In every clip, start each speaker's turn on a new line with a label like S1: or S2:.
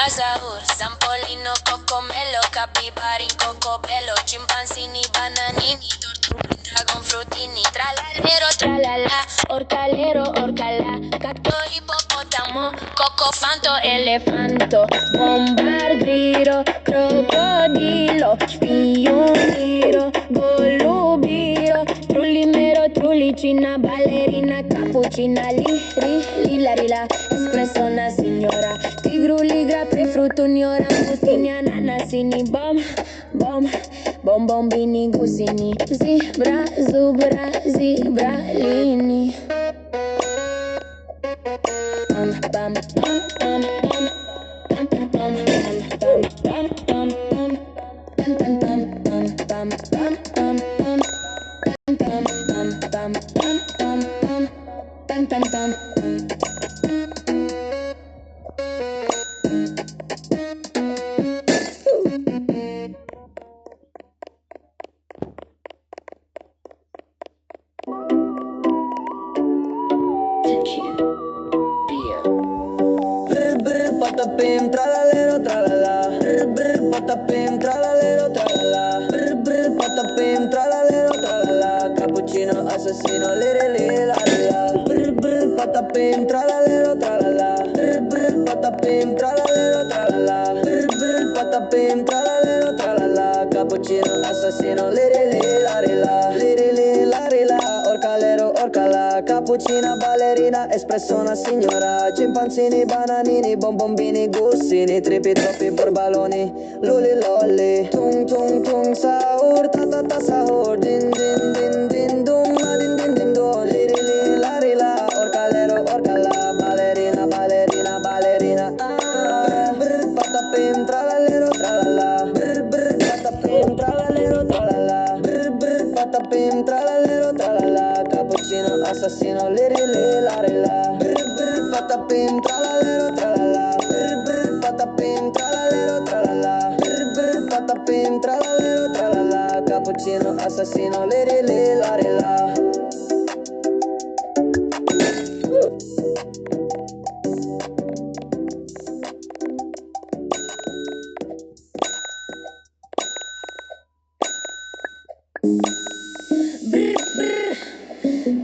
S1: sahur, sampolino, cocomelo, capibari, cocobello, chimpanzini, bananini, tortuga, dragon frutini, tralalero, tralala, orcalero, orcalà, gatto, ippopotamo, cocofanto, elefanto, bombardiro, crocodilo, spioniro, golubiro, trullimero, trullicina, ballerina, cappuccina, li, la, espresso una signora, tigru, ligra, prefrutuni, orangutini, ananasini, bombini, gusini, zebra, zubra, zebralini. Bam,
S2: patapim, tralalero, tralala. Patapim, tralalero, tralala. Patapim, tralalero, tralala. Cappuccino, assassino, liri, la. Patapim, tralalero, tralala. Patapim, tralalero, tralala. Patapim, tralalero, tralala. Cappuccino, assassino, liri, la. Orcalero, orcala, cappuccina, ballerina, espresso una signora, cimpanzini, bananini, bombini, gussini, tripi, troppi, borbaloni, luli, lolli, tung, sahur, ta, sahur, din, dum, din, do, li, la, orcalero, orcala, ballerina, patapim, tralalero, tralala, patapim, tralalero, tralala, patapim, tralalero, tralala, cappuccino, assassino, liri, la. Patapim, tralalero, tralala, patapim, tralalero, tralala, patapim, tralalero, tralala, cappuccino, assassino, liri, la.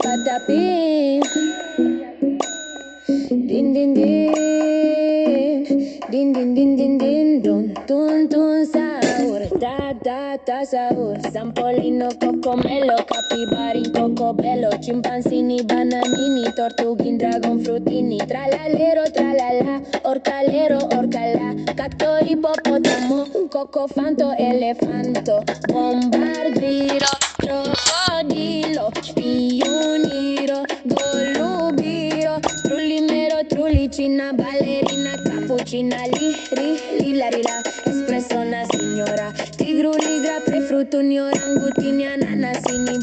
S1: Patapim, din, tun, sahur, ta, sahur, sampolino, cocomelo, capibari, cocobello, chimpanzini, bananini, tortughin, dragon frutini, tralalero, tralala, orcalero, orcalà, gatto, ippopotamo, cocofanto, elefanto, bombardiro, crocodilo, spioniro, golubiro, trullimero, trullicina, ballerina, cappuccina, li, la, espresso una signora, tigru, ligra, prefrutuni, orangutini, ananasini,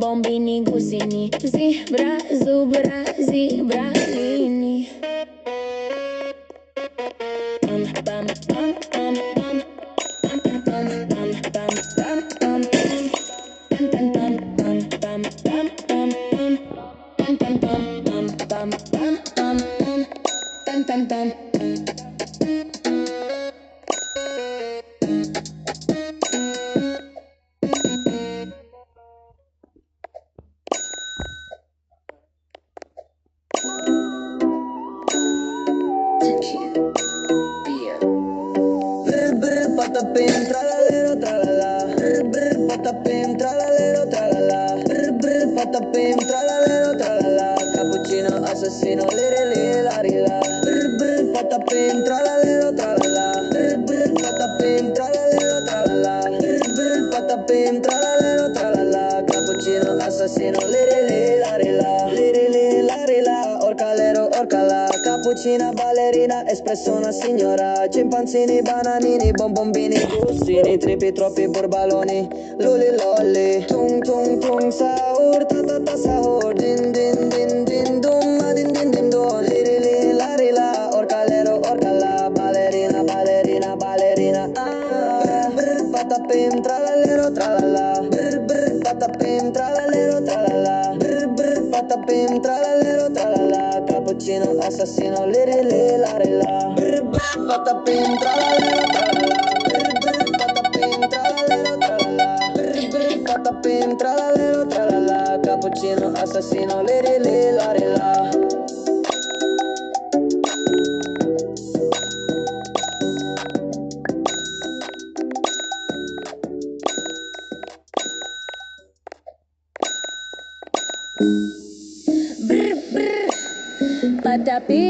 S1: bombini, gusini, zebra, zubra, zebralini.
S2: Patapim, tralalero, tralala. Patapim, tralalero, tralala. Patapim, tralalero, tralala. Cappuccino, assassino, liri, la. Patapim, tralalero, tralala. Patapim, tralalero, tralala. Patapim, tralalero, tralala. Cappuccino, assassino, liri, la. Orcalero, orcala, cappuccina, ballerina, espresso una signora, cimpanzini, bananini, bombini, gussini, tripi, troppi, borbaloni, luli, lolli, tung, sahur, ta, sahur, din, dum, din, do, liri, la, orcalero, orcala, ballerina, patapim, tralalero, tralala, patapim, tralalero, tralala, patapim, tralalero, tralala, cappuccino assassino, liri li la ri la. Brr brr patapim tralalero tralala. Brr brr patapim tralalero tralala. Brr brr patapim tralalero tralala. Cappuccino assassino, liri li la ri la.
S1: Brr, brr, patapi.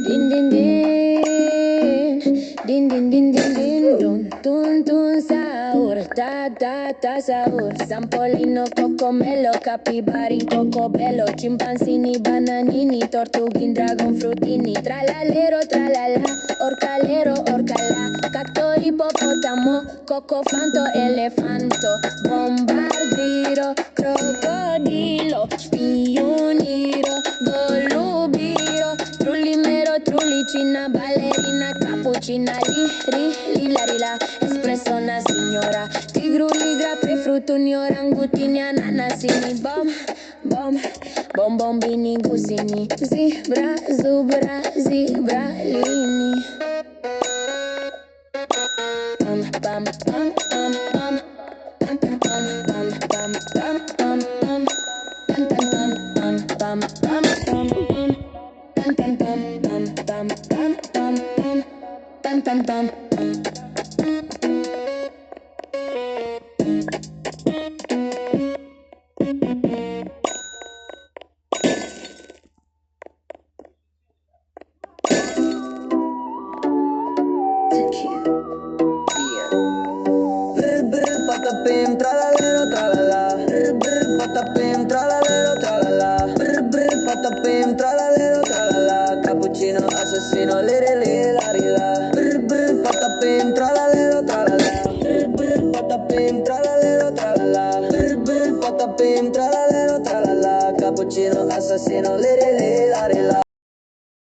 S1: Din, din, din. Din, din, din, din, din. Dun, tun, tun, sahur. Ta, ta, ta, sahur. Sampolino, cocomelo, capibari, cocobello, chimpanzini, bananini, tortugin, dragon, frutini, tralalero, tralala, orcalero, orcala, cacto, hipopótamo, cocofanto, elefanto, bombardiro, crocodilo, spioniro, golubiro, trullimero, trullicina, ballerina, cappuccina, li, la, espresso, una signora, tigruli, grappi, fruttuni, orangutini, ananasini, bombini, gusini, zebra, zubra, zebralini. Bam, bam, bam, bam, bam. Bam, bam, bam, bam, bam, bam, bam. Bam, bam, bam, bam, bam, bam, bam. Bam, bam, bam, bam, bam, bam, bam. Bam, bam, bam.
S2: Brr brr patapim tralalero tralala. Brr brr patapim tralalero tralala. Brr brr patapim tralalero tralala. Cappuccino assassino, liri li la ri la. Brr brr patapim tralalero tralala. Brr brr patapim tralalero tralala. Brr brr patapim tralalero tralala. Cappuccino assassino, liri li la ri la.